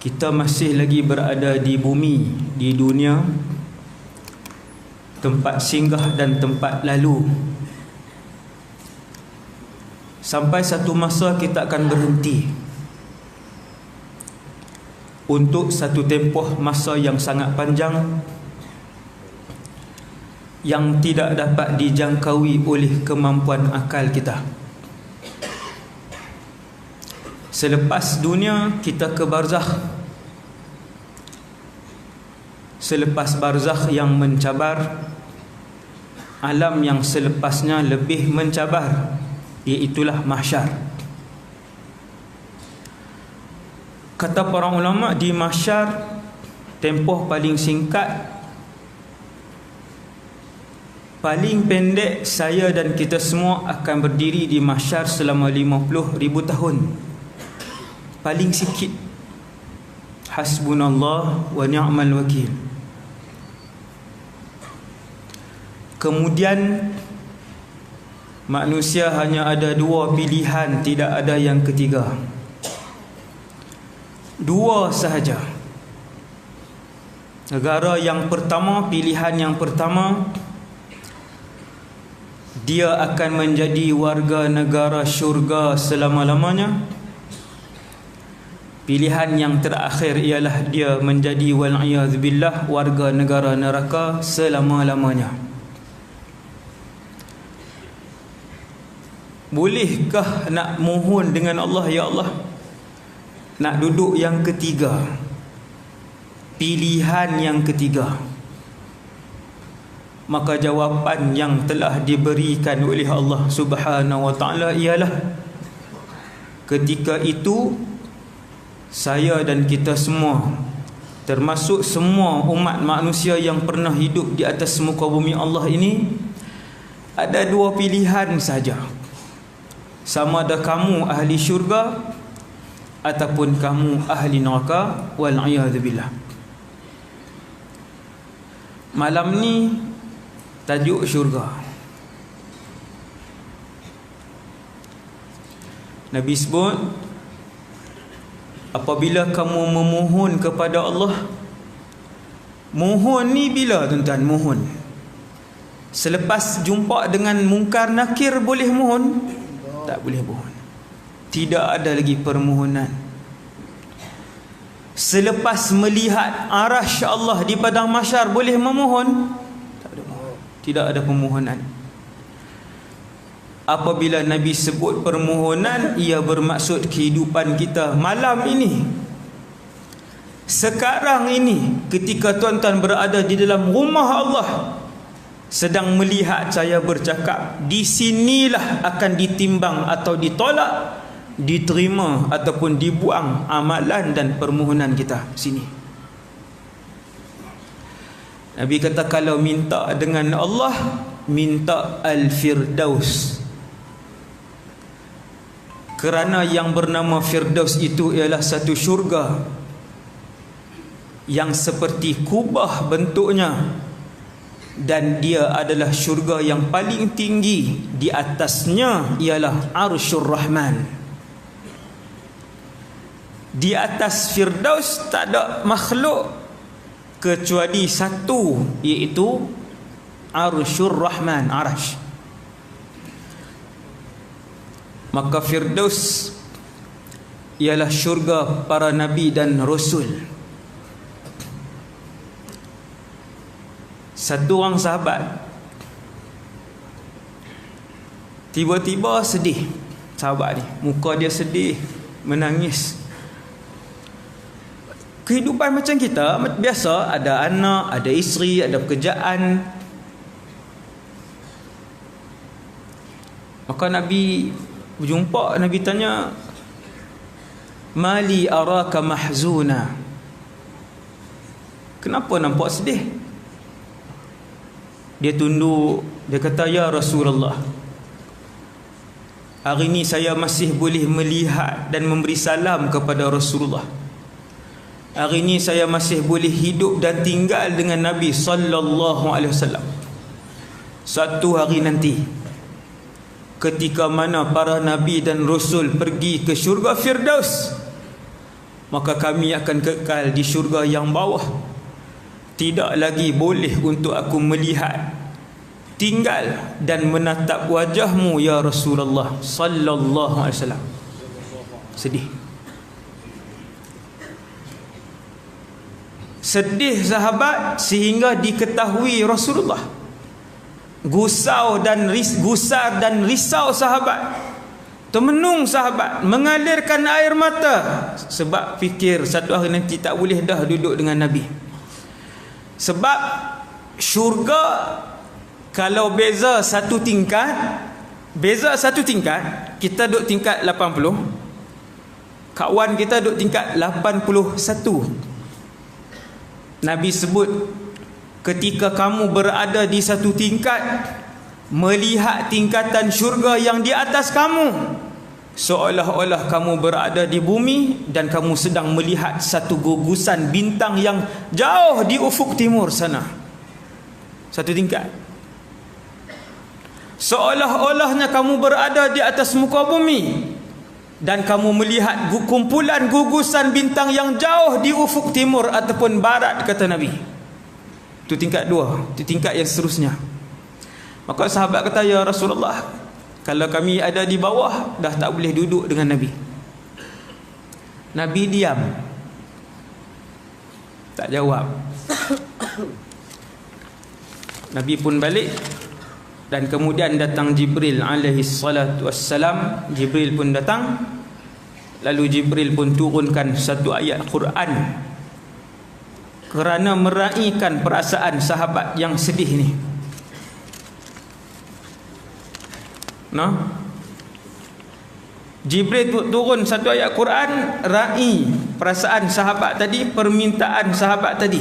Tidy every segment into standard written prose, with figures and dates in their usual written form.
kita masih lagi berada di bumi, di dunia, tempat singgah dan tempat lalu. Sampai satu masa kita akan berhenti untuk satu tempoh masa yang sangat panjang, yang tidak dapat dijangkaui oleh kemampuan akal kita. Selepas dunia, kita ke barzakh. Selepas barzakh yang mencabar, alam yang selepasnya lebih mencabar, iaitulah mahsyar. Kata para ulama, di mahsyar tempoh paling singkat, paling pendek, saya dan kita semua akan berdiri di mahsyar selama 50,000 tahun. Paling sikit. Hasbunallah wa ni'mal wakil. Kemudian manusia hanya ada dua pilihan, tidak ada yang ketiga. Dua sahaja. Negara yang pertama, pilihan yang pertama, dia akan menjadi warga negara syurga selama-lamanya. Pilihan yang terakhir ialah dia menjadi wal'iyadzubillah warga negara neraka selama-lamanya. Bolehkah nak mohon dengan Allah, ya Allah, nak duduk yang ketiga, pilihan yang ketiga? Maka jawapan yang telah diberikan oleh Allah Subhanahu wa ta'ala ialah, ketika itu saya dan kita semua, termasuk semua umat manusia yang pernah hidup di atas muka bumi Allah ini, ada dua pilihan saja. Sama ada kamu ahli syurga ataupun kamu ahli neraka, wal'iyadzubillah. Malam ni tajuk syurga. Nabi sebut, apabila kamu memohon kepada Allah, mohon ni bila tuan-tuan mohon? Selepas jumpa dengan mungkar nakir boleh mohon? Tak boleh mohon. Tidak ada lagi permohonan. Selepas melihat arasy Allah di padang mahsyar boleh memohon? Tak ada mohon. Tidak ada permohonan. Apabila Nabi sebut permohonan, ia bermaksud kehidupan kita malam ini, sekarang ini, ketika tuan-tuan berada di dalam rumah Allah, sedang melihat saya bercakap. Di sinilah akan ditimbang atau ditolak, diterima ataupun dibuang amalan dan permohonan kita. Sini Nabi kata, kalau minta dengan Allah, minta Al-Firdaus. Kerana yang bernama Firdaus itu ialah satu syurga yang seperti kubah bentuknya, dan dia adalah syurga yang paling tinggi. Di atasnya ialah Arsyur Rahman. Di atas Firdaus tak ada makhluk kecuali satu, iaitu Arsyur Rahman, Arash. Maka Firdaus ialah syurga para nabi dan rasul. Satu orang sahabat tiba-tiba sedih. Sahabat ni, muka dia sedih, menangis. Kehidupan macam kita biasa, ada anak, ada isteri, ada pekerjaan. Maka Nabi berjumpa, Nabi tanya, mali araka mahzuna, kenapa nampak sedih? Dia tunduk, dia kata, ya Rasulullah, hari ini saya masih boleh melihat dan memberi salam kepada Rasulullah. Hari ini saya masih boleh hidup dan tinggal dengan Nabi sallallahu alaihi wasallam. Satu hari nanti, ketika mana para nabi dan rasul pergi ke syurga Firdaus, maka kami akan kekal di syurga yang bawah. Tidak lagi boleh untuk aku melihat, tinggal dan menatap wajahmu ya Rasulullah sallallahu alaihi wasallam. Sedih. Sedih sahabat sehingga diketahui Rasulullah. Gusar dan risau sahabat. Termenung sahabat, mengalirkan air mata sebab fikir satu hari nanti tak boleh dah duduk dengan Nabi. Sebab syurga kalau beza satu tingkat, kita duduk tingkat 80, kawan kita duduk tingkat 81. Nabi sebut, ketika kamu berada di satu tingkat, melihat tingkatan syurga yang di atas kamu, seolah-olah kamu berada di bumi dan kamu sedang melihat satu gugusan bintang yang jauh di ufuk timur sana. Satu tingkat. Seolah-olahnya kamu berada di atas muka bumi dan kamu melihat kumpulan gugusan bintang yang jauh di ufuk timur ataupun barat, kata Nabi. Itu tingkat 2. Itu tingkat yang seterusnya. Maka sahabat kata, ya Rasulullah, kalau kami ada di bawah, dah tak boleh duduk dengan Nabi. Nabi diam, tak jawab. Nabi pun balik. Dan kemudian datang Jibril alaihi salatu wassalam. Jibril pun datang. Lalu Jibril pun turunkan satu ayat Quran kerana meraihkan perasaan sahabat yang sedih ni. Jibril turun satu ayat Quran, raih perasaan sahabat tadi, permintaan sahabat tadi.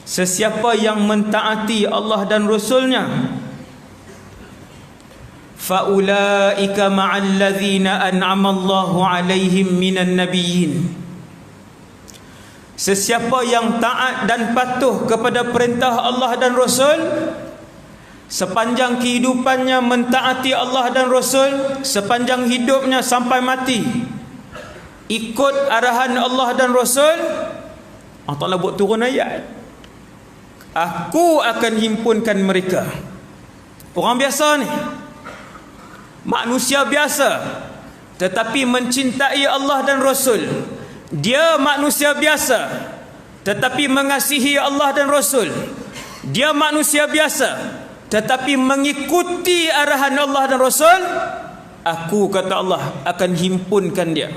Sesiapa yang mentaati Allah dan Rasulnya, faulaika ma'al ladzina an'ama Allahu 'alaihim minan nabiyyin. Sesiapa yang taat dan patuh kepada perintah Allah dan Rasul, sepanjang kehidupannya mentaati Allah dan Rasul, sepanjang hidupnya sampai mati ikut arahan Allah dan Rasul, Allah Ta'ala buat turun ayat, aku akan himpunkan mereka. Orang biasa ni, manusia biasa, tetapi mencintai Allah dan Rasul. Dia manusia biasa, tetapi mengasihi Allah dan Rasul. Dia manusia biasa, tetapi mengikuti arahan Allah dan Rasul. Aku, kata Allah, akan himpunkan dia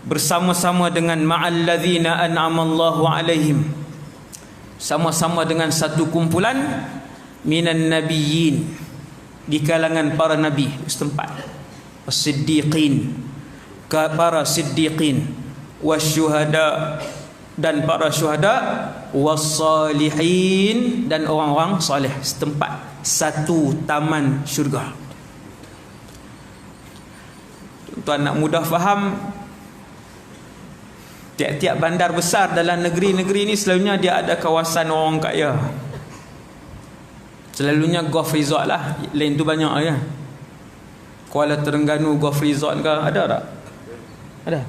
bersama-sama dengan ma'al ladzina an'ama Allahu 'alaihim, sama-sama dengan satu kumpulan minan nabiyyin, di kalangan para nabi setempat, as-siddiqin, para siddiqin, wasyuhada, dan para syuhada, wassalihin, dan orang-orang soleh setempat. Satu taman syurga. Tuan nak mudah faham, tiap-tiap bandar besar dalam negeri-negeri ni selalunya dia ada kawasan orang kaya. Selalunya golf resort lah. Lain tu banyak ya. Kuala Terengganu golf resort ke ada tak? Ada.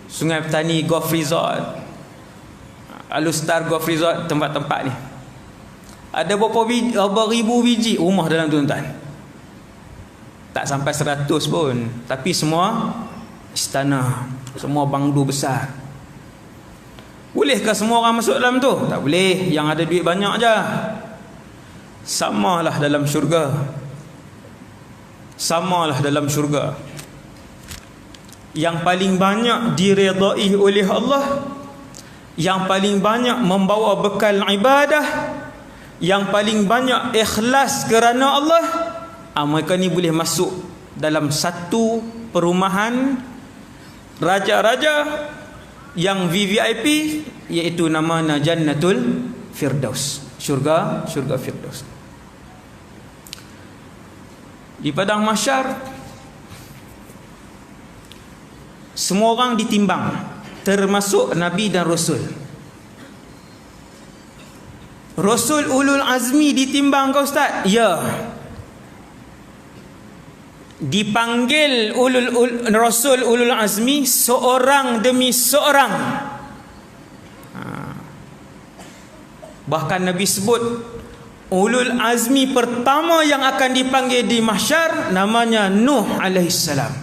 Sungai Petani golf resort, Alustar golf resort, tempat-tempat ni ada berapa ribu biji rumah dalam tu tuan. Tak sampai 100 pun, tapi semua istana, semua banglo besar. Bolehkah semua orang masuk dalam tu? Tak boleh. Yang ada duit banyak je. Samalah dalam syurga. Samalah dalam syurga. Yang paling banyak diredai oleh Allah, yang paling banyak membawa bekal ibadah, yang paling banyak ikhlas kerana Allah, mereka ni boleh masuk dalam satu perumahan raja-raja yang VVIP, iaitu namanya Jannatul Firdaus, syurga Firdaus. Di padang mahsyar semua orang ditimbang, termasuk Nabi dan Rasul. Rasul ulul azmi ditimbang ke Ustaz? Ya. dipanggil Rasul ulul azmi seorang demi seorang. Bahkan Nabi sebut ulul azmi pertama yang akan dipanggil di mahsyar namanya Nuh alaihissalam.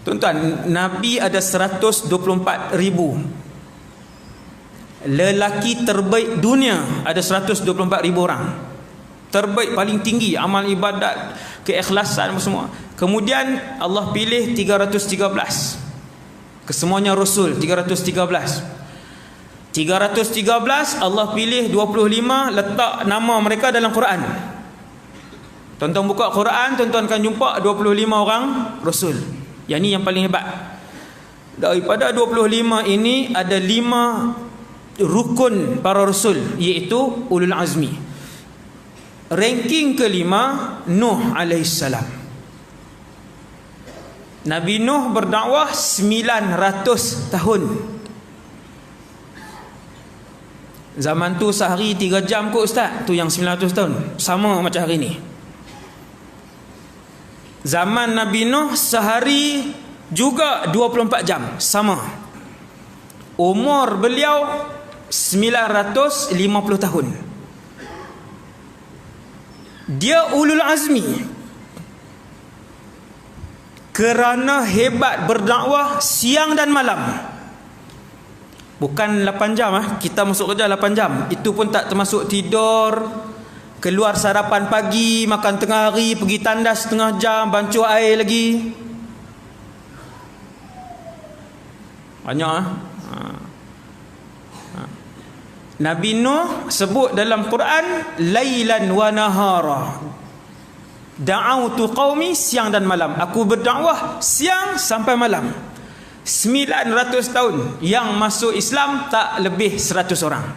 Tuan-tuan, Nabi ada 124,000. Lelaki terbaik dunia ada 124,000 orang. Terbaik, paling tinggi amal ibadat, keikhlasan semua. Kemudian Allah pilih 313. Kesemuanya Rasul 313. 313 Allah pilih 25, letak nama mereka dalam Quran. Tuan-tuan buka Quran, tuan-tuan akan jumpa 25 orang Rasul. Yang ni yang paling hebat. Daripada 25 ini ada 5 rukun para Rasul, iaitu ulul azmi. Ranking kelima Nuh alaihissalam. Nabi Nuh berdakwah 900 tahun. Zaman tu sehari 3 jam kot ustaz. Tu yang 900 tahun. Sama macam hari ni. Zaman Nabi Nuh sehari juga 24 jam. Sama. Umur beliau 950 tahun. Dia ulul azmi. Kerana hebat berdakwah siang dan malam. Bukan 8 jam kita masuk kerja 8 jam. Itu pun tak termasuk tidur, keluar sarapan pagi, makan tengah hari, pergi tandas setengah jam, bancuh air lagi. Banyak Nabi Nuh sebut dalam Quran lailan wa nahara. Da'autu qaumi, siang dan malam. Aku berdakwah siang sampai malam. 900 tahun. Yang masuk Islam tak lebih 100 orang.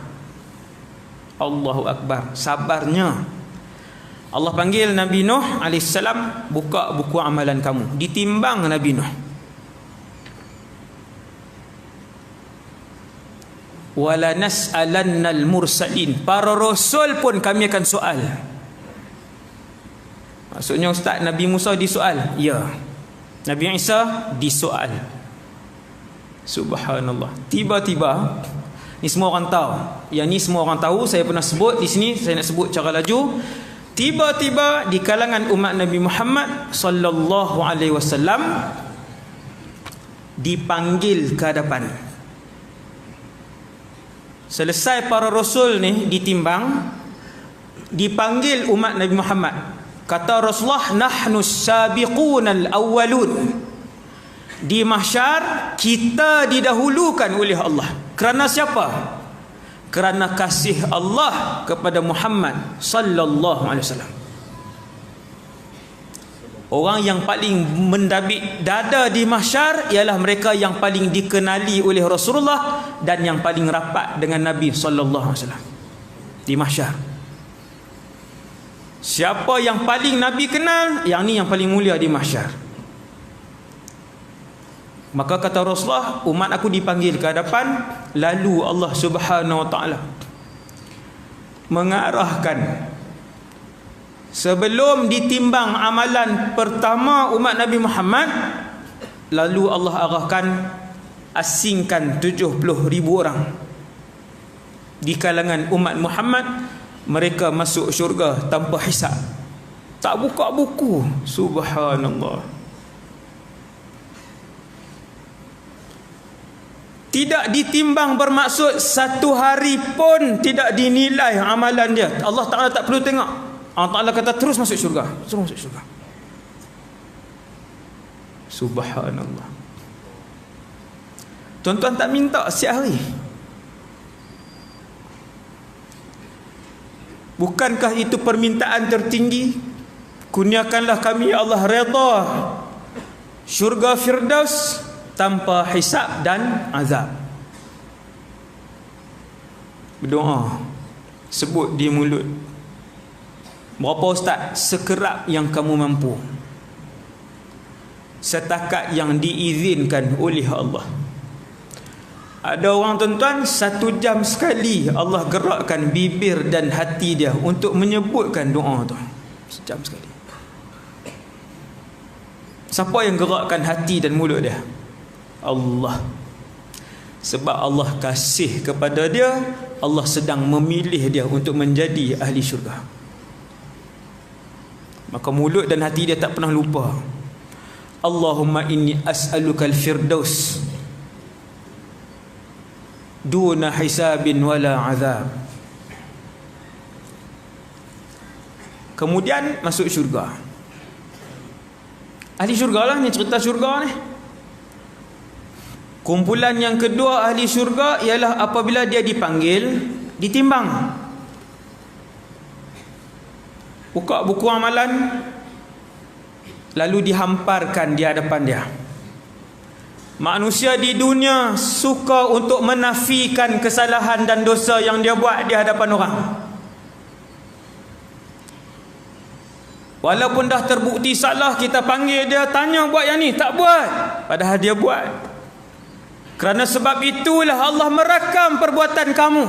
Allahu Akbar. Sabarnya. Allah panggil Nabi Nuh alaihissalam, buka buku amalan kamu. Ditimbang Nabi Nuh. Wala nas'alannal mursalin. Para rasul pun kami akan soal. Maksudnya ustaz, Nabi Musa disoal? Ya. Nabi Isa disoal. Subhanallah. Tiba-tiba, ni semua orang tahu. Yang ni semua orang tahu, saya pernah sebut di sini, saya nak sebut cara laju. Tiba-tiba di kalangan umat Nabi Muhammad sallallahu alaihi wasallam dipanggil ke hadapan. Selesai para rasul ni ditimbang, dipanggil umat Nabi Muhammad. Kata Rasulullah, nahnu sabiqunal awwalun. Di mahsyar kita didahulukan oleh Allah. Kerana siapa? Kerana kasih Allah kepada Muhammad sallallahu alaihi wasallam. Orang yang paling mendabik dada di mahsyar ialah mereka yang paling dikenali oleh Rasulullah dan yang paling rapat dengan Nabi sallallahu alaihi wasallam di mahsyar. Siapa yang paling Nabi kenal, yang ni yang paling mulia di mahsyar. Maka kata Rasulullah, umat aku dipanggil ke hadapan, lalu Allah Subhanahu wa taala mengarahkan, sebelum ditimbang amalan pertama umat Nabi Muhammad, lalu Allah arahkan asingkan 70,000 orang di kalangan umat Muhammad. Mereka masuk syurga tanpa hisab, tak buka buku. Subhanallah. Tidak ditimbang bermaksud satu hari pun tidak dinilai amalan dia. Allah Ta'ala tak perlu tengok. Allah Ta'ala kata terus masuk syurga. Terus masuk syurga. Subhanallah. Tuan-tuan tak minta setiap hari? Bukankah itu permintaan tertinggi? Kurniakanlah kami ya Allah redha syurga Firdaus tanpa hisab dan azab. Berdoa, sebut di mulut. Berapa ustaz? Sekerap yang kamu mampu, setakat yang diizinkan oleh Allah. Ada orang tuan-tuan 1 jam sekali Allah gerakkan bibir dan hati dia untuk menyebutkan doa tu. 1 jam sekali. Siapa yang gerakkan hati dan mulut dia? Allah. Sebab Allah kasih kepada dia, Allah sedang memilih dia untuk menjadi ahli syurga. Maka mulut dan hati dia tak pernah lupa. Allahumma inni as'aluka al-firdaus duna hisabin wala azab. Kemudian masuk syurga. Ahli syurga lah ni, cerita syurga ni. Kumpulan yang kedua ahli syurga ialah apabila dia dipanggil, ditimbang. Buka buku amalan, lalu dihamparkan di hadapan dia. Manusia di dunia suka untuk menafikan kesalahan dan dosa yang dia buat di hadapan orang. Walaupun dah terbukti salah, kita panggil dia, tanya buat yang ni, tak buat. Padahal dia buat. Kerana sebab itulah Allah merakam perbuatan kamu,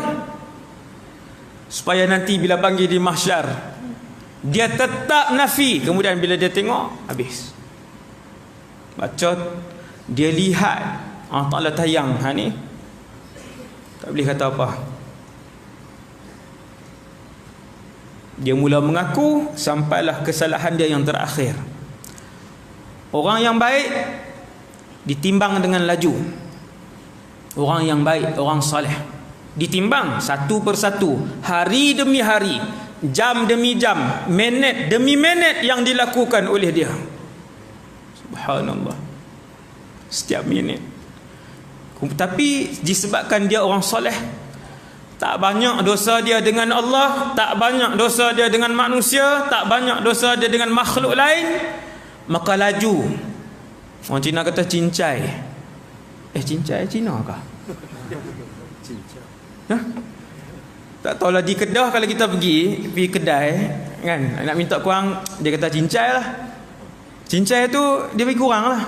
supaya nanti bila panggil di mahsyar, dia tetap nafi. Kemudian bila dia tengok, habis. Bacot, dia lihat Allah Ta'ala tayang ni, tak boleh kata apa. Dia mula mengaku, sampailah kesalahan dia yang terakhir. Orang yang baik ditimbang dengan laju. Orang yang baik, orang soleh, ditimbang satu persatu, hari demi hari, jam demi jam, minit demi minit yang dilakukan oleh dia. Subhanallah. Setiap minit. Tapi disebabkan dia orang soleh, tak banyak dosa dia dengan Allah, tak banyak dosa dia dengan manusia, tak banyak dosa dia dengan makhluk lain, maka laju. Orang Cina kata cincai. Cincai Cina kah? Ha? Tak tahulah, di Kedah kalau kita pergi kedai kan, nak minta kurang, dia kata cincai lah. Cincai tu dia bagi kurang lah.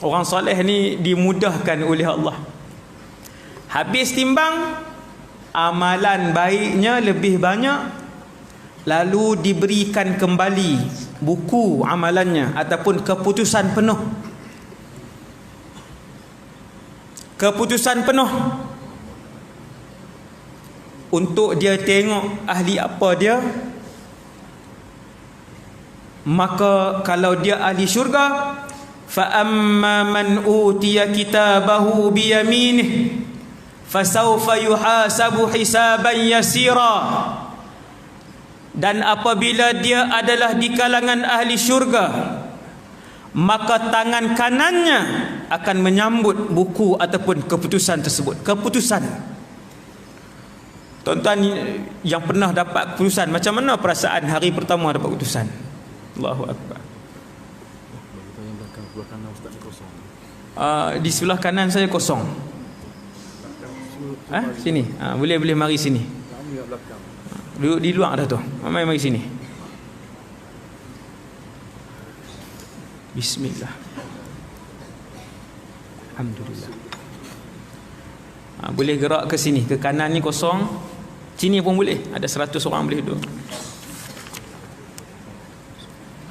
Orang soleh ni dimudahkan oleh Allah. Habis timbang, amalan baiknya lebih banyak, lalu diberikan kembali buku amalannya ataupun keputusan penuh. Keputusan penuh untuk dia tengok ahli apa dia. Maka kalau dia ahli syurga, fa amma man utiya kitabahu bi yaminih fasawfa yuhasabu hisaban yasira. Dan apabila dia adalah di kalangan ahli syurga, maka tangan kanannya akan menyambut buku ataupun keputusan tersebut. Keputusan. Tuan-tuan yang pernah dapat keputusan, macam mana perasaan hari pertama dapat keputusan? Allahu Akbar. Di sebelah kanan saya kosong. Sini. Boleh mari sini. Duduk di luar dah tu. Mari sini. Bismillah. Alhamdulillah. Boleh gerak ke sini. Ke kanan ni kosong. Sini pun boleh. Ada 100 orang boleh duduk.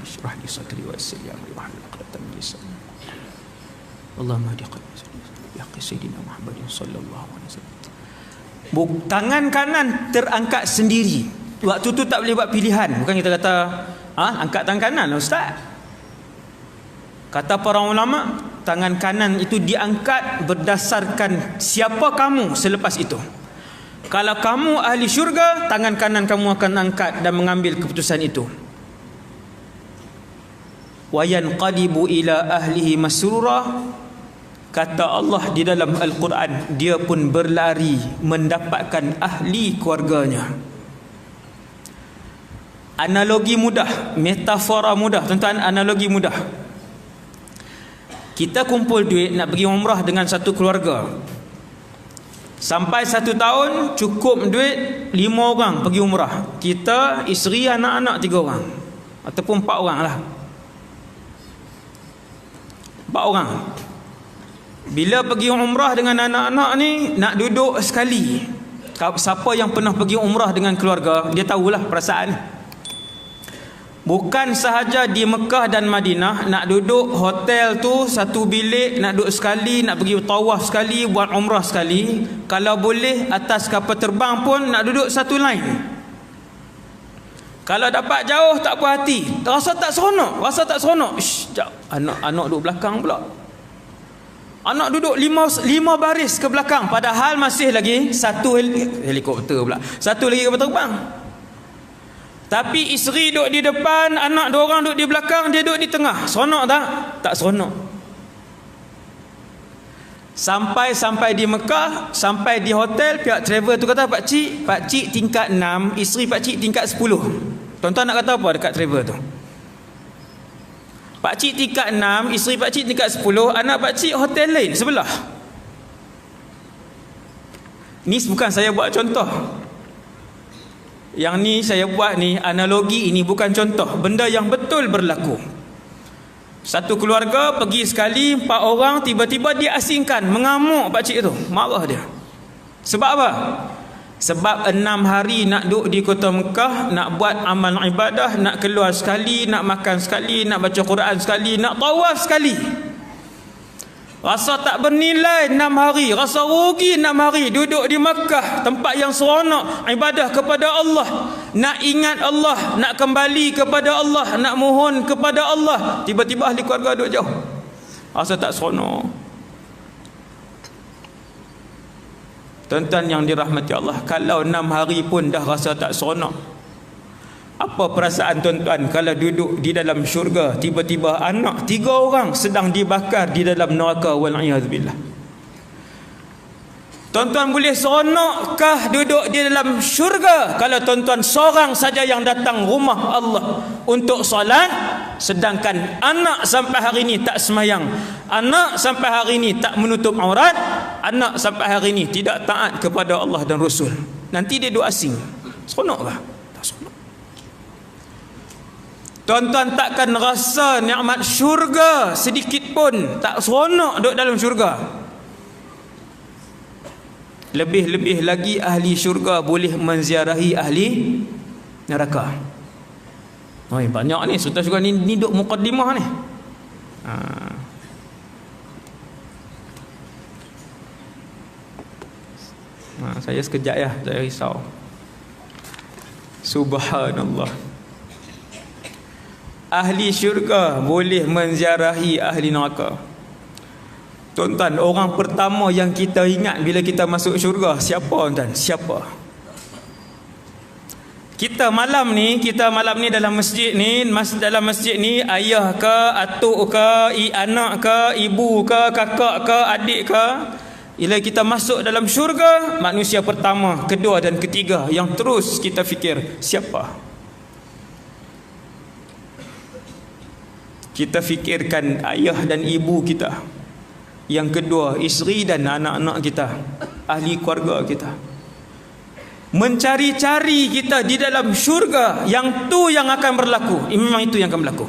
Ishrah li sadri wa yassir li amri wahlul 'uqdatam min lisani. Allahumma hdi qalbi ya sayyidina Muhammadin sallallahu alaihi wasallam. Tangan kanan terangkat sendiri. Waktu tu tak boleh buat pilihan. Bukan kita kata, angkat tangan kanan lah ustaz. Kata para ulama, tangan kanan itu diangkat berdasarkan siapa kamu selepas itu. Kalau kamu ahli syurga, tangan kanan kamu akan angkat dan mengambil keputusan itu. Wa yanqalibu ila ahlihi masrura. Kata Allah di dalam Al-Quran, dia pun berlari mendapatkan ahli keluarganya. Analogi mudah, metafora mudah, tuan-tuan, analogi mudah. Kita kumpul duit nak pergi umrah dengan satu keluarga. Sampai 1 tahun cukup duit 5 orang pergi umrah. Kita, isteri, anak-anak 3 orang. Ataupun 4 orang lah. 4 orang. Bila pergi umrah dengan anak-anak ni, nak duduk sekali. Siapa yang pernah pergi umrah dengan keluarga, dia tahulah perasaan. Bukan sahaja di Mekah dan Madinah, nak duduk hotel tu satu bilik, nak duduk sekali, nak pergi tawaf sekali, buat umrah sekali. Kalau boleh atas kapal terbang pun nak duduk satu line. Kalau dapat jauh tak puas hati, rasa tak seronok. Anak duduk belakang pula. Anak duduk lima baris ke belakang, padahal masih lagi satu helikopter pula. Satu lagi kapal terbang. Tapi isteri duduk di depan, anak dua orang duduk di belakang, dia duduk di tengah. Seronok tak? Tak seronok. Sampai di Mekah, sampai di hotel, pihak travel tu kata, Pak Cik tingkat 6, isteri Pak Cik tingkat 10. Tuan-tuan nak kata apa dekat travel tu? Pak Cik tingkat 6, isteri Pak Cik tingkat 10, anak Pak Cik hotel lain sebelah. Ni bukan saya buat contoh. Yang ni saya buat ni analogi, ini bukan contoh, benda yang betul berlaku. Satu keluarga pergi sekali 4 orang, tiba-tiba dia asingkan, mengamuk pakcik tu, marah dia. Sebab apa? Sebab 6 hari nak duduk di kota Mekah, nak buat amal ibadah, nak keluar sekali, nak makan sekali, nak baca Quran sekali, nak tawaf sekali. Rasa tak bernilai 6 hari, rasa rugi 6 hari duduk di Makkah, tempat yang seronok, ibadah kepada Allah, nak ingat Allah, nak kembali kepada Allah, nak mohon kepada Allah. Tiba-tiba ahli keluarga duduk jauh, rasa tak seronok. Tuan-tuan yang dirahmati Allah, kalau 6 hari pun dah rasa tak seronok, apa perasaan tuan-tuan kalau duduk di dalam syurga, tiba-tiba anak 3 orang sedang dibakar di dalam neraka, wal'iyadzubillah. Tuan-tuan boleh seronokkah duduk di dalam syurga kalau tuan-tuan seorang saja yang datang rumah Allah untuk solat, sedangkan anak sampai hari ini tak semayang, anak sampai hari ini tak menutup aurat, anak sampai hari ini tidak taat kepada Allah dan Rasul. Nanti dia duduk asing. Seronokkah? Tak seronok. Tuan-tuan takkan rasa nikmat syurga sedikit pun, tak seronok duduk dalam syurga. Lebih-lebih lagi ahli syurga boleh menziarahi ahli neraka. Banyak ni sultan syurga ni duduk muqaddimah ni. Saya sekejap ya, saya risau. Subhanallah. Ahli syurga boleh menziarahi ahli neraka. Tuan-tuan, orang pertama yang kita ingat bila kita masuk syurga siapa tuan? Siapa? Kita malam ni dalam masjid ni, dalam masjid ni, ayah ke, atuk ke, anak ke, ibu ke, kakak ke, adik ke. Bila kita masuk dalam syurga, manusia pertama, kedua dan ketiga yang terus kita fikir siapa? Kita fikirkan ayah dan ibu kita. Yang kedua, isteri dan anak-anak kita, ahli keluarga kita. Mencari-cari kita di dalam syurga, yang tu yang akan berlaku. Memang itu yang akan berlaku.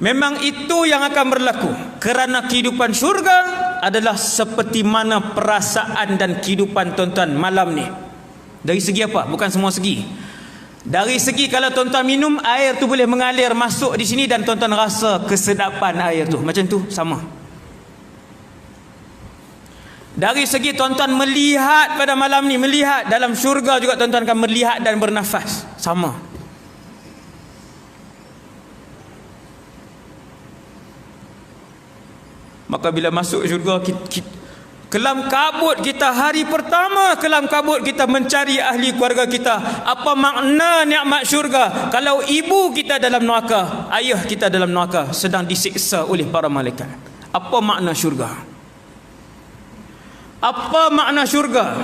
Memang itu yang akan berlaku. Kerana kehidupan syurga adalah seperti mana perasaan dan kehidupan tuan-tuan malam ni. Dari segi apa? Bukan semua segi. Dari segi kalau tuan-tuan minum, air tu boleh mengalir masuk di sini dan tuan-tuan rasa kesedapan air tu. Macam tu, sama. Dari segi tuan-tuan melihat pada malam ni, melihat dalam syurga juga tuan-tuan akan melihat dan bernafas. Sama. Maka bila masuk syurga, kelam kabut kita hari pertama, kelam kabut kita mencari ahli keluarga kita. Apa makna nikmat syurga kalau ibu kita dalam neraka, ayah kita dalam neraka, sedang disiksa oleh para malaikat? Apa makna syurga? Apa makna syurga?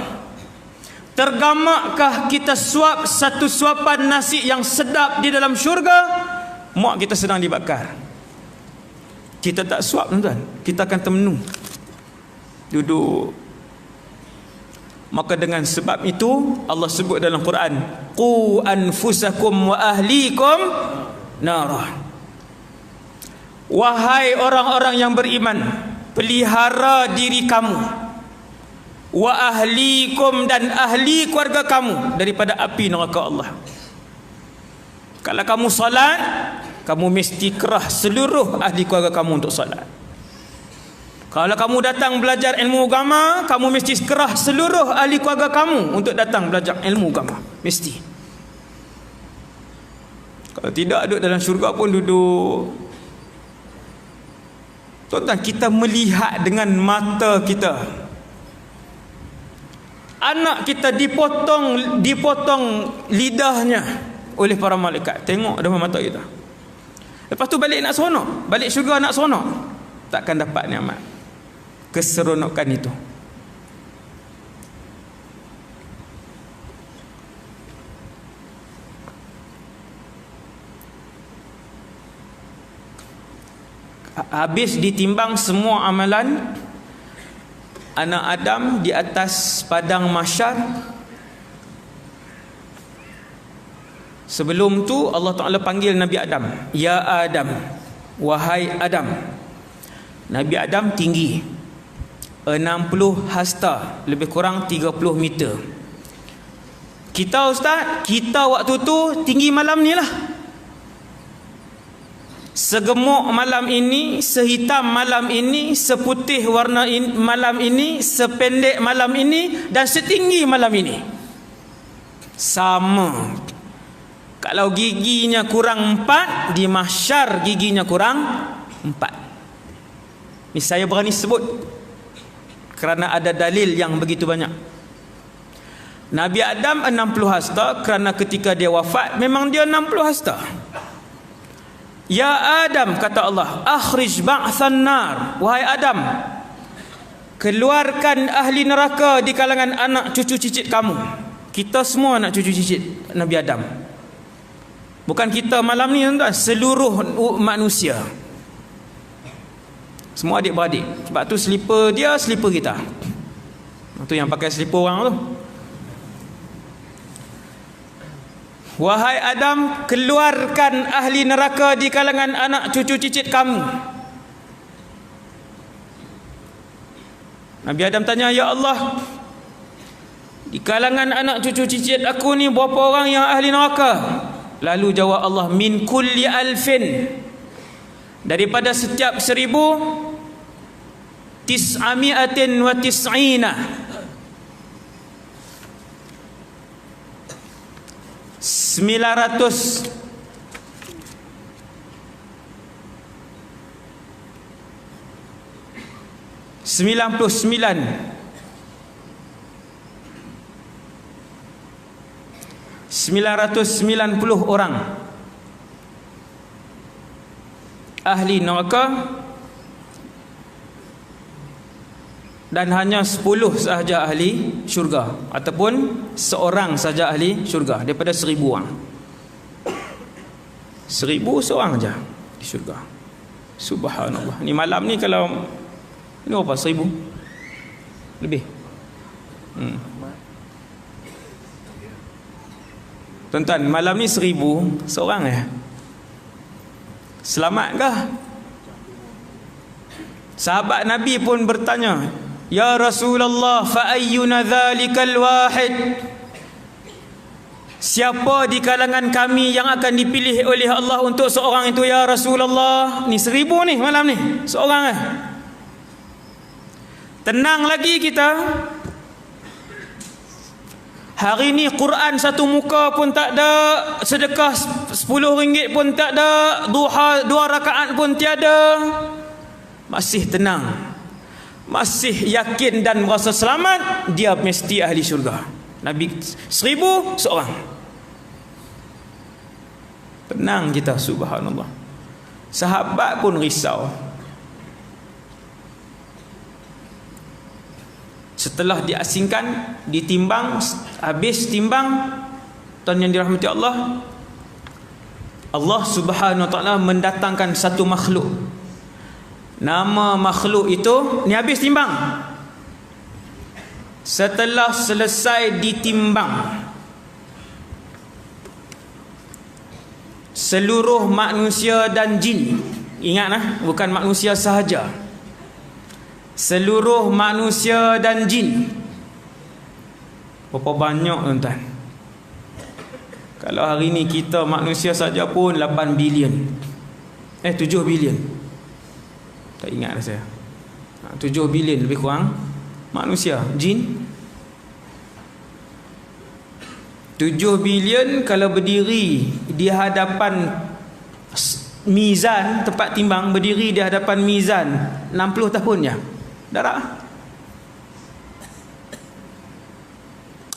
Tergamakkah kita suap satu suapan nasi yang sedap di dalam syurga, mak kita sedang dibakar? Kita tak suap tuan-tuan, kita akan termenung duduk. Maka dengan sebab itu Allah sebut dalam Quran, qu anfusakum wa ahlikum narah. Wahai orang-orang yang beriman, pelihara diri kamu, wa ahlikum, dan ahli keluarga kamu, daripada api neraka Allah. Kalau kamu solat, kamu mesti kerah seluruh ahli keluarga kamu untuk solat. Kalau kamu datang belajar ilmu agama, kamu mesti kerah seluruh ahli keluarga kamu untuk datang belajar ilmu agama. Mesti. Kalau tidak, duduk dalam syurga pun duduk. Tuan-tuan, kita melihat dengan mata kita. Anak kita dipotong lidahnya oleh para malaikat. Tengok depan mata kita. Lepas tu balik nak seronok, balik syurga nak seronok, takkan dapat nikmat keseronokan itu. Habis ditimbang semua amalan anak Adam di atas padang mahsyar. Sebelum tu Allah Ta'ala panggil Nabi Adam, ya Adam, wahai Adam. Nabi Adam tinggi 60 hasta, lebih kurang 30 meter. Kita ustaz, kita waktu tu tinggi malam ni lah. Segemuk malam ini, sehitam malam ini, seputih warna malam ini, sependek malam ini, dan setinggi malam ini. Sama. Kalau giginya kurang 4, di mahsyar giginya kurang 4. Ini saya berani sebut kerana ada dalil yang begitu banyak. Nabi Adam 60 hasta kerana ketika dia wafat memang dia 60 hasta. Ya Adam, kata Allah, akhrij ba'than nar. Wahai Adam, keluarkan ahli neraka di kalangan anak cucu cicit kamu. Kita semua anak cucu cicit Nabi Adam. Bukan kita malam ni tuan, seluruh manusia. Semua adik-beradik. Sebab tu slipper dia, slipper kita. Itu yang pakai slipper orang tu. Wahai Adam, keluarkan ahli neraka di kalangan anak cucu cicit kamu. Nabi Adam tanya, ya Allah, di kalangan anak cucu cicit aku ni berapa orang yang ahli neraka? Lalu jawab Allah, min kulli alfin, daripada setiap 1990 orang ahli neraka, dan hanya 10 sahaja ahli syurga, ataupun seorang saja ahli syurga daripada 1000 orang. 1000 seorang saja di syurga. Subhanallah. Ni malam ni kalau ni berapa? 1000 lebih. Tuan-tuan, malam ni 1000 seorang ya. Selamatkah? Sahabat Nabi pun bertanya, ya Rasulullah, fa ayyuna dzalikal wahid? Siapa di kalangan kami yang akan dipilih oleh Allah untuk seorang itu ya Rasulullah? Ni 1000 ni malam ni, seorang Tenang lagi kita. Hari ni Quran satu muka pun tak ada, sedekah RM10 pun tak ada, duha 2 rakaat pun tiada. Masih tenang, masih yakin dan merasa selamat, dia mesti ahli syurga. Nabi 1000 seorang. Tenang kita, subhanallah. Sahabat pun risau. Setelah diasingkan, ditimbang, habis timbang, tuan yang dirahmati Allah, Allah Subhanahu wa taala mendatangkan satu makhluk. Nama makhluk itu, ni habis timbang. Setelah selesai ditimbang, seluruh manusia dan jin, ingat bukan manusia sahaja, seluruh manusia dan jin. Berapa banyak tuan-tuan? Kalau hari ni kita manusia saja pun 8 bilion. 7 bilion. Tak ingat dah saya. 7 bilion lebih kurang manusia, jin. 7 bilion kalau berdiri di hadapan mizan, tempat timbang, berdiri di hadapan mizan 60 tahun je. Darah.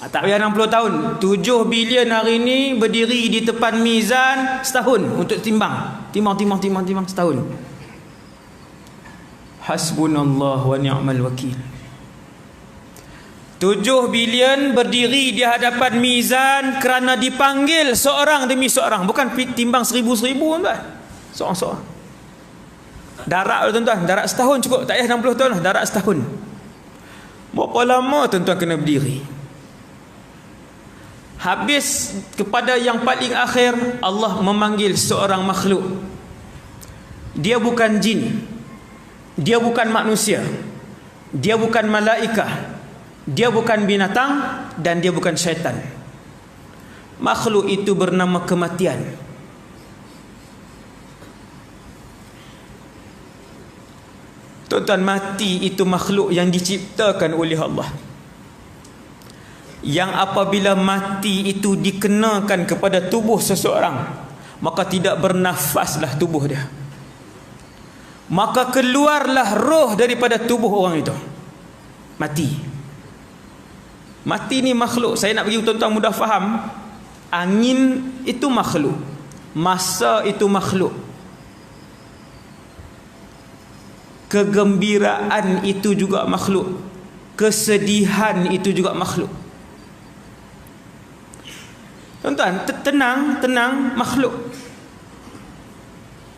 Tak payah 60 tahun. 7 bilion hari ni berdiri di depan mizan setahun untuk timbang. Timbang setahun. Hasbunallah wa ni'mal wakil. 7 bilion berdiri di hadapan mizan kerana dipanggil seorang demi seorang. Bukan timbang 1000 tuan. Seorang-seorang. Darat tuan-tuan. Darat setahun cukup. Tak payah 60 tahun lah. Darat setahun. Berapa lama tuan-tuan kena berdiri? Habis kepada yang paling akhir, Allah memanggil seorang makhluk. Dia bukan jin, dia bukan manusia, dia bukan malaikah, dia bukan binatang, dan dia bukan syaitan. Makhluk itu bernama kematian. Tuan-tuan, mati itu makhluk yang diciptakan oleh Allah, yang apabila mati itu dikenakan kepada tubuh seseorang, maka tidak bernafaslah tubuh dia, maka keluarlah roh daripada tubuh orang itu. Mati ni makhluk. Saya nak bagi tuan-tuan mudah faham. Angin itu makhluk, masa itu makhluk, kegembiraan itu juga makhluk, kesedihan itu juga makhluk. Tuan-tuan, tenang makhluk.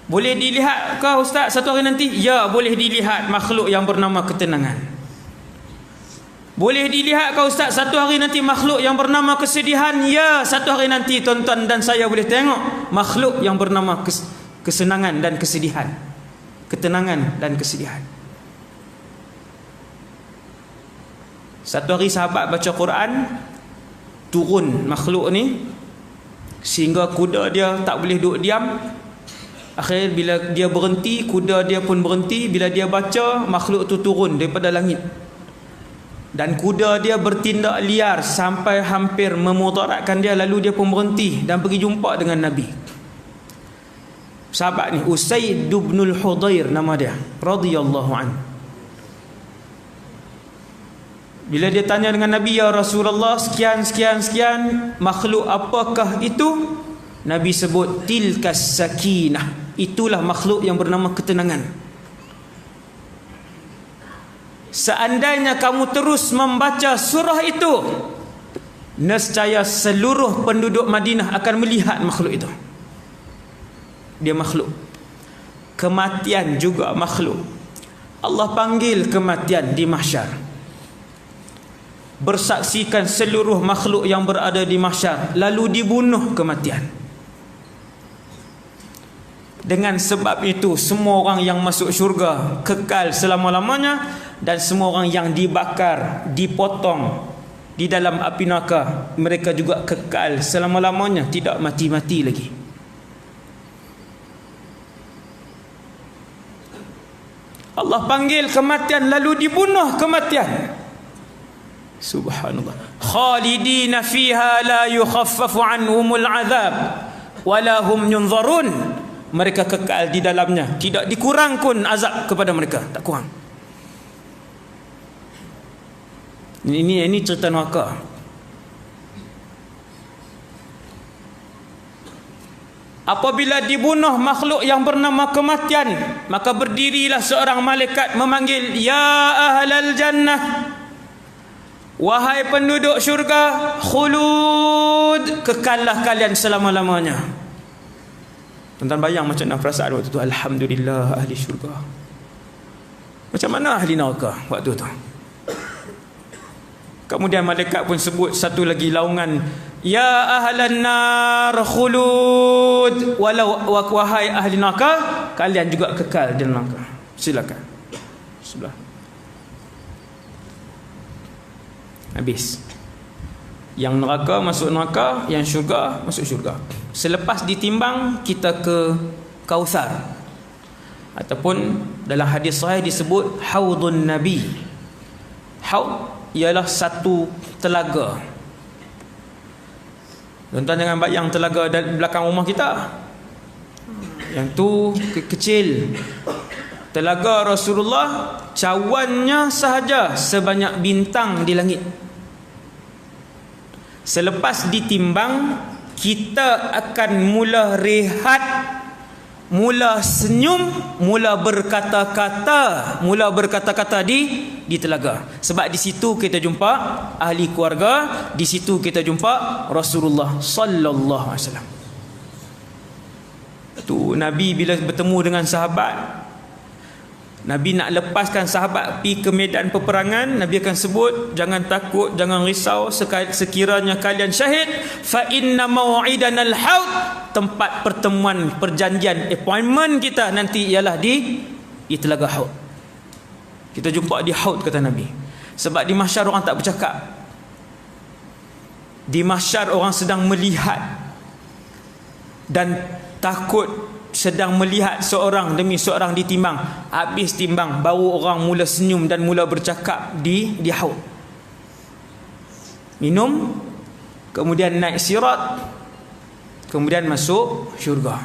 Boleh dilihat ke Ustaz satu hari nanti? Ya, boleh dilihat makhluk yang bernama ketenangan. Boleh dilihat ke Ustaz satu hari nanti makhluk yang bernama kesedihan? Ya, satu hari nanti tuan-tuan dan saya boleh tengok makhluk yang bernama kesenangan dan kesedihan. Ketenangan dan kesedihan. Satu hari sahabat baca Quran, turun makhluk ni sehingga kuda dia tak boleh duduk diam. Akhirnya bila dia berhenti, kuda dia pun berhenti. Bila dia baca, makhluk tu turun daripada langit, dan kuda dia bertindak liar sampai hampir memudaratkan dia. Lalu dia pun berhenti dan pergi jumpa dengan Nabi. Sahabat ni Usaid bin Hudayr nama dia, radhiyallahu anhu. Bila dia tanya dengan Nabi, ya Rasulullah, sekian makhluk apakah itu? Nabi sebut tilkas sakinah, itulah makhluk yang bernama ketenangan. Seandainya kamu terus membaca surah itu, nescaya seluruh penduduk Madinah akan melihat makhluk itu. Dia makhluk. Kematian juga makhluk. Allah panggil kematian di mahsyar, bersaksikan seluruh makhluk yang berada di mahsyar, lalu dibunuh kematian. Dengan sebab itu, semua orang yang masuk syurga kekal selama-lamanya, dan semua orang yang dibakar, dipotong di dalam api neraka, mereka juga kekal selama-lamanya, tidak mati-mati lagi. Allah panggil kematian lalu dibunuh kematian. Subhanallah. Khalidina fiha la yukhaffafu anhumul azab wala hum yunzarun. Mereka kekal di dalamnya, tidak dikurang pun azab kepada mereka, tak kurang. Ini cerita neraka. Apabila dibunuh makhluk yang bernama kematian, maka berdirilah seorang malaikat memanggil, ya ahlal jannah, wahai penduduk syurga, khulud, kekallah kalian selama-lamanya. Tuan-tuan bayang macam mana perasaan waktu tu. Alhamdulillah ahli syurga. Macam mana ahli neraka waktu tu? Kemudian malaikat pun sebut satu lagi laungan, ya ahlan nar khulud, walau wahai ahli neraka, kalian juga kekal di neraka. Silakan. Sebelah. Habis. Yang neraka masuk neraka, yang syurga masuk syurga. Selepas ditimbang, kita ke Kautsar, ataupun dalam hadis sahih disebut Haudun Nabi. Haud ialah satu telaga. Tuan-tuan jangan bayang telaga di belakang rumah kita. Yang tu kecil. Telaga Rasulullah cawannya sahaja sebanyak bintang di langit. Selepas ditimbang, kita akan mula rehat, mula senyum, mula berkata-kata di telaga. Sebab di situ kita jumpa ahli keluarga, di situ kita jumpa Rasulullah sallallahu alaihi wasallam. Tu Nabi bila bertemu dengan sahabat, Nabi nak lepaskan sahabat pergi ke medan peperangan, Nabi akan sebut, jangan takut, jangan risau, sekiranya kalian syahid, fa inna mau'idana al-haud, tempat pertemuan, perjanjian, appointment kita nanti ialah di telaga Haud. Kita jumpa di Haud, kata Nabi. Sebab di mahsyar orang tak bercakap. Di mahsyar orang sedang melihat dan takut, sedang melihat seorang demi seorang ditimbang. Habis timbang baru orang mula senyum dan mula bercakap di Haud. Minum, kemudian naik sirat, kemudian masuk syurga.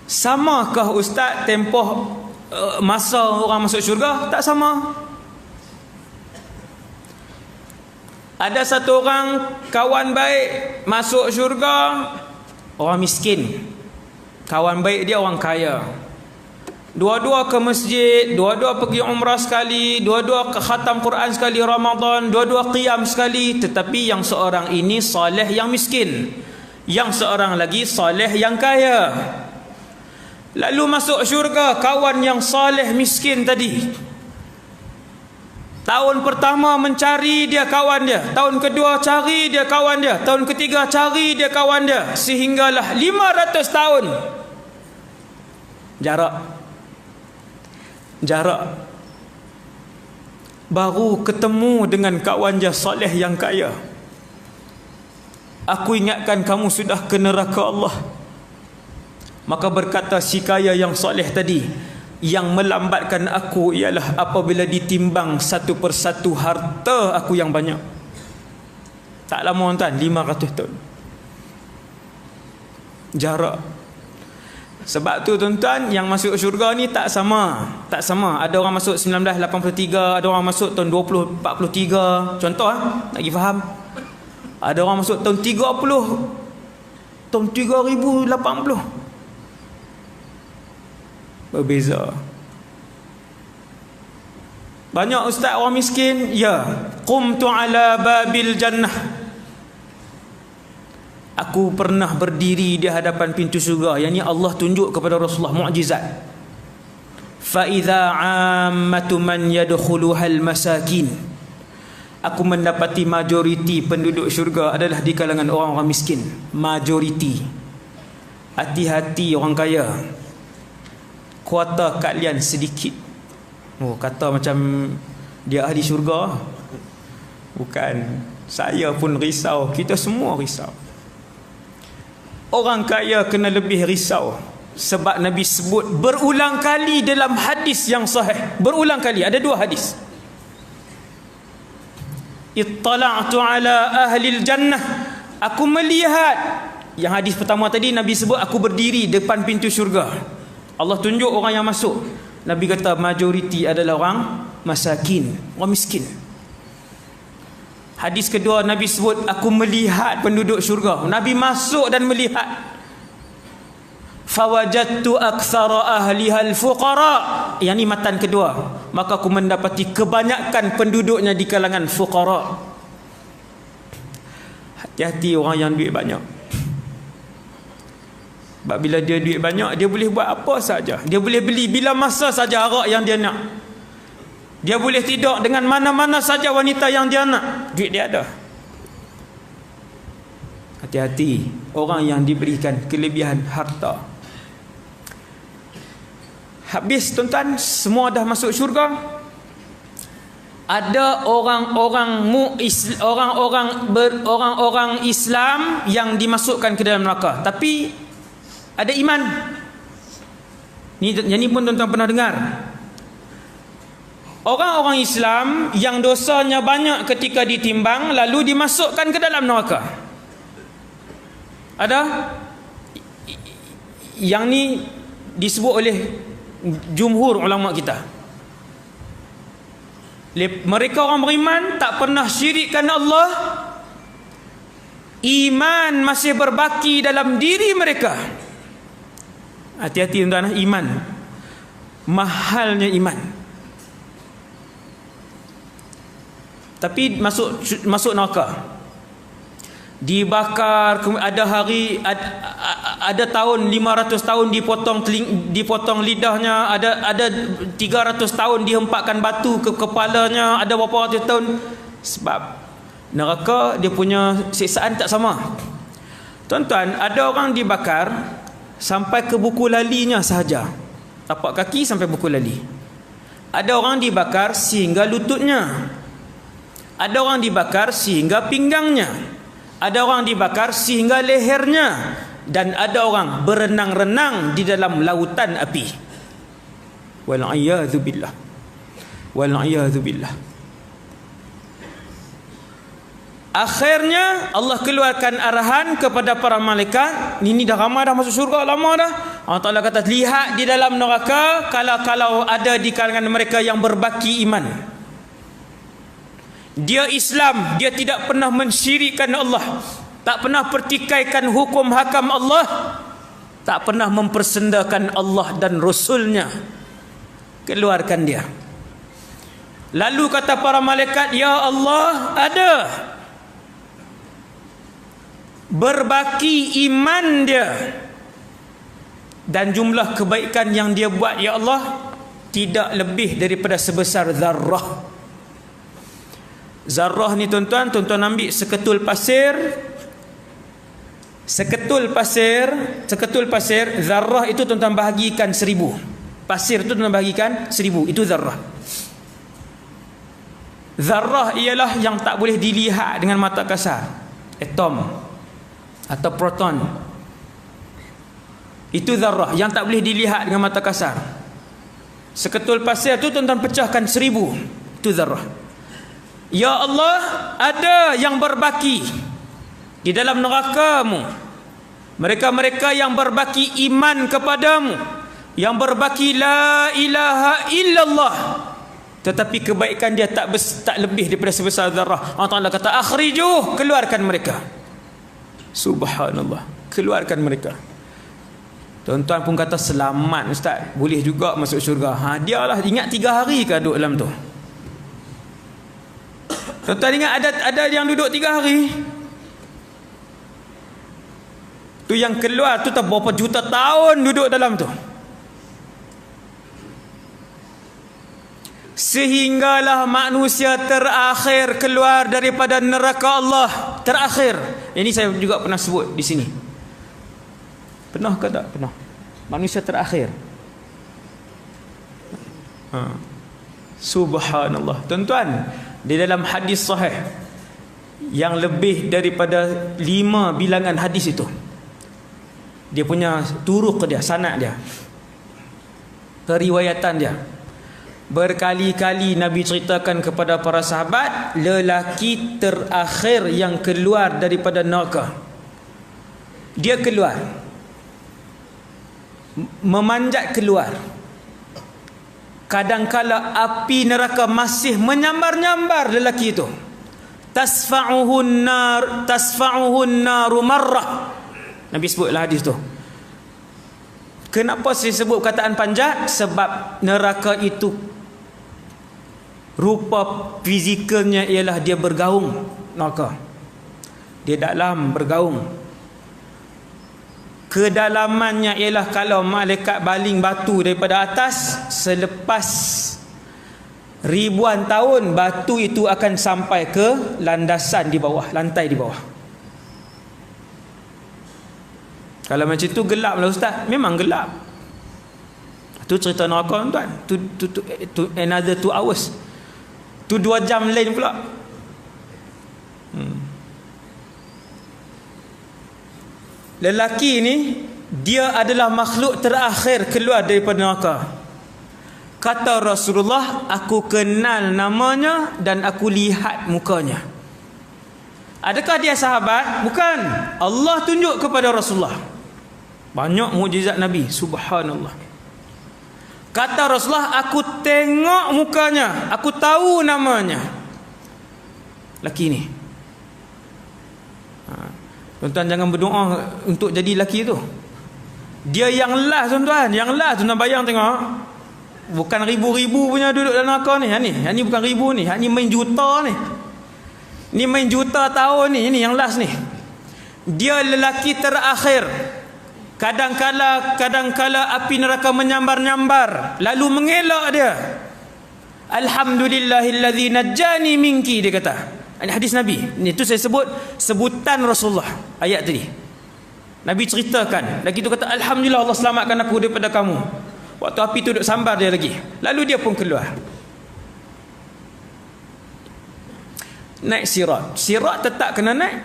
Samakah ustaz tempoh masa orang masuk syurga? Tak sama. Ada satu orang kawan baik masuk syurga, orang miskin. Kawan baik dia orang kaya. Dua-dua ke masjid, dua-dua pergi umrah sekali, dua-dua ke khatam Quran sekali Ramadan, dua-dua qiyam sekali. Tetapi yang seorang ini soleh yang miskin, yang seorang lagi soleh yang kaya. Lalu masuk syurga kawan yang soleh miskin tadi. Tahun pertama mencari dia kawan dia, tahun kedua cari dia kawan dia, tahun ketiga cari dia kawan dia, sehinggalah 500 tahun jarak baru ketemu dengan kawan dia soleh yang kaya. Aku ingatkan kamu sudah ke neraka Allah. Maka berkata si kaya yang soleh tadi, yang melambatkan aku ialah apabila ditimbang satu persatu harta aku yang banyak. Tak lama tuan, 500 tahun jarak. Sebab tu tuan-tuan, yang masuk syurga ni tak sama. Ada orang masuk 1983, ada orang masuk tahun 2043. Contoh nak bagi faham. Ada orang masuk tahun 30, tahun 3080. Berbeza. Banyak ustaz orang miskin, ya, qumtu ala babil jannah. Aku pernah berdiri di hadapan pintu syurga. Yang ni Allah tunjuk kepada Rasulullah mukjizat. Fa idza ammatu man yadkhuluhal masakin. Aku mendapati majoriti penduduk syurga adalah di kalangan orang-orang miskin. Majoriti. Hati-hati orang kaya. Kuota kalian sedikit. Oh, kata macam dia ahli syurga. Bukan. Saya pun risau. Kita semua risau. Orang kaya kena lebih risau. Sebab Nabi sebut berulang kali dalam hadis yang sahih. Berulang kali. Ada 2 hadis. Ittala'tu ala ahlil jannah. Aku melihat. Yang hadis pertama tadi Nabi sebut aku berdiri depan pintu syurga. Allah tunjuk orang yang masuk. Nabi kata majoriti adalah orang masakin, orang miskin. Hadis kedua Nabi sebut aku melihat penduduk syurga. Nabi masuk dan melihat. Fawajadtu aktsara ahliha al-fuqara. Yang ni matan kedua. Maka aku mendapati kebanyakan penduduknya di kalangan fuqara. Hati-hati orang yang duit banyak. Sebab bila dia duit banyak, dia boleh buat apa saja. Dia boleh beli bila masa saja arak yang dia nak. Dia boleh tidur dengan mana-mana saja wanita yang dia nak. Duit dia ada. Hati-hati orang yang diberikan kelebihan harta. Habis tuan-tuan, semua dah masuk syurga. ada orang-orang Islam yang dimasukkan ke dalam neraka, tapi ada iman. Yang ni pun tuan-tuan pernah dengar. Orang-orang Islam yang dosanya banyak ketika ditimbang lalu dimasukkan ke dalam neraka. Ada? Yang ni disebut oleh jumhur ulama kita. Mereka orang beriman tak pernah syirikkan Allah, iman masih berbaki dalam diri mereka. Hati-hati tuan-tuan, iman, mahalnya iman. Tapi masuk neraka, dibakar. Ada hari, ada tahun 500 tahun dipotong lidahnya, ada 300 tahun dihempakkan batu ke kepalanya, ada berapa ratus tahun. Sebab neraka dia punya siksaan tak sama. Tuan-tuan, ada orang dibakar sampai ke buku lalinya sahaja, tapak kaki sampai buku lali. Ada orang dibakar sehingga lututnya. Ada orang dibakar sehingga pinggangnya. Ada orang dibakar sehingga lehernya. Dan ada orang berenang-renang di dalam lautan api. Wal'iyadhu billah. Wal'iyadhu billah. Akhirnya Allah keluarkan arahan kepada para malaikat. Ini dah ramai dah masuk syurga, lama dah. Allah Ta'ala kata, lihat di dalam neraka, kalau ada di kalangan mereka yang berbaki iman. Dia Islam, dia tidak pernah mensyirikkan Allah, tak pernah pertikaikan hukum hakam Allah, tak pernah mempersendakan Allah dan Rasulnya. Keluarkan dia. Lalu kata para malaikat, ya Allah, ada berbaki iman dia dan jumlah kebaikan yang dia buat, ya Allah, tidak lebih daripada sebesar zarrah. Zarrah ni tuan-tuan ambil seketul pasir. Seketul pasir, zarrah itu tuan-tuan bahagikan 1000. Pasir itu tuan-tuan bahagikan 1000, itu zarrah. Zarrah ialah yang tak boleh dilihat dengan mata kasar. Atom atau proton. Itu zarrah yang tak boleh dilihat dengan mata kasar. Seketul pasir itu tuan-tuan pecahkan 1000, itu zarrah. Ya Allah, ada yang berbaki di dalam neraka-Mu. Mereka-mereka yang berbaki iman kepadamu, yang berbaki la ilaha illallah, tetapi kebaikan dia tak lebih daripada sebesar zarrah. Allah Ta'ala kata, akhrijuh, keluarkan mereka. Subhanallah, keluarkan mereka. Tuan-tuan pun kata, selamat Ustaz, boleh juga masuk syurga. Dia lah, ingat 3 hari ke duduk dalam tu? Tuan-tuan ingat ada yang duduk 3 hari? Tu yang keluar tu tak berapa juta tahun duduk dalam tu. Sehinggalah manusia terakhir keluar daripada neraka Allah. Terakhir. Ini saya juga pernah sebut di sini. Pernah ke tak? Pernah. Manusia terakhir. Subhanallah. Tuan-tuan, di dalam hadis sahih yang lebih daripada 5 bilangan hadis itu, dia punya turuq dia, sanad dia, periwayatan dia, berkali-kali Nabi ceritakan kepada para sahabat, lelaki terakhir yang keluar daripada neraka, dia keluar, memanjat keluar. Kadangkala api neraka masih menyambar-nyambar lelaki itu. Tasfa'uhun naru marrah. Nabi sebutlah hadis tu. Kenapa saya sebut kataan panjat? Sebab neraka itu rupa fizikalnya ialah dia bergaung. Neraka dia dalam bergaung. Kedalamannya ialah kalau malaikat baling batu daripada atas, selepas ribuan tahun batu itu akan sampai ke landasan di bawah, lantai di bawah. Kalau macam tu gelap lah Ustaz. Memang gelap. Tu cerita neraka tuan. Tu another 2 hours. Tu 2 jam lain pula. Lelaki ni dia adalah makhluk terakhir keluar daripada neraka. Kata Rasulullah, aku kenal namanya dan aku lihat mukanya. Adakah dia sahabat? Bukan. Allah tunjuk kepada Rasulullah. Banyak mukjizat Nabi, subhanallah. Kata Rasulullah, aku tengok mukanya, aku tahu namanya. Laki ni. Tuan-tuan jangan berdoa untuk jadi lelaki tu. Dia yang last tuan-tuan, yang last tuan-tuan bayang tengok. Bukan ribu-ribu punya duduk dalam neraka ni. Yang ni bukan ribu ni, yang ni main juta ni. Ni main juta tahun ni, ini yang last ni. Dia lelaki terakhir. Kadang-kala api neraka menyambar-nyambar, lalu mengelak dia. Alhamdulillahillazi najjani minki, dia kata. Ini hadis Nabi. Ini tu saya sebut sebutan Rasulullah ayat tadi. Nabi ceritakan, lagi tu kata alhamdulillah Allah selamatkan aku daripada kamu. Waktu api tu duduk sambar dia lagi. Lalu dia pun keluar. Naik sirat. Sirat tetap kena naik.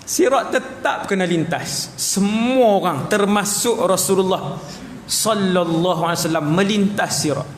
Sirat tetap kena lintas. Semua orang termasuk Rasulullah sallallahu alaihi wasallam melintas sirat.